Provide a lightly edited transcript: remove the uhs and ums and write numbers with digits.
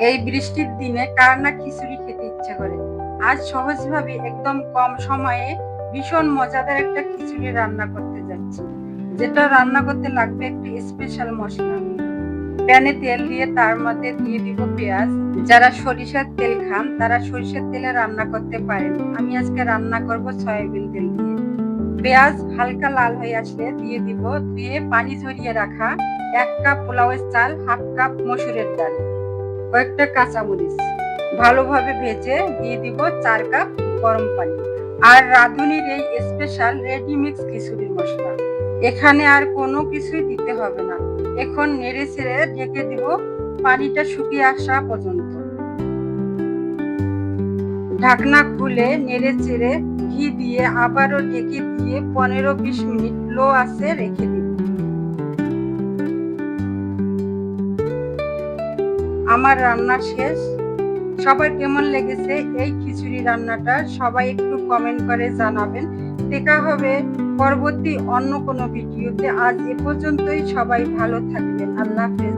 এই বৃষ্টির দিনে কার না খিচুড়ি খেতে ইচ্ছে করে। আজ সহজভাবে একদম কম সময়ে ভীষণ মজাদার একটা খিচুড়ি রান্না করতে যাচ্ছি, যেটা রান্না করতে লাগবে একটু স্পেশাল মশলা। প্যানে তেল দিয়ে তার মধ্যে দিয়ে দিব পেঁয়াজ। যারা সরিষার তেল খান তারা সরিষার তেলে রান্না করতে পারেন, আমি আজকে রান্না করব সয়াবিন তেল দিয়ে। পেঁয়াজ হালকা লাল হয়ে আসলে দিয়ে দিব ধুয়ে পানি ঝরিয়ে রাখা 1 কাপ পোলাওয়ের চাল, 1/2 কাপ মসুরের ডাল, কয়েকটা কাঁচামরিচ ভালোভাবে ভেজে দিয়ে দিব 4 কাপ গরম পানি। আর রাঁধুনির এই স্পেশাল রেডি মিক্স খিচুড়ির মশলা, এখানে আর কোনো কিছুই দিতে হবে না। এখন নেড়ে ছেড়ে ঢেকে দিব পানিটা শুকিয়ে আসা পর্যন্ত। ঢাকনা খুলে নেড়ে চেড়ে ঘি দিয়ে আবারও ঢেকে দিয়ে 15-20 মিনিট লো আঁচে রেখে দিব। আমার রান্না শেষ। সবার কেমন লেগেছে এই খিচুড়ি রান্নাটা সবাই একটু কমেন্ট করে জানাবেন। দেখা হবে পরবর্তী অন্য কোনো ভিডিওতে। আজ এ পর্যন্তই, সবাই ভালো থাকবেন। আল্লাহ হাফেজ।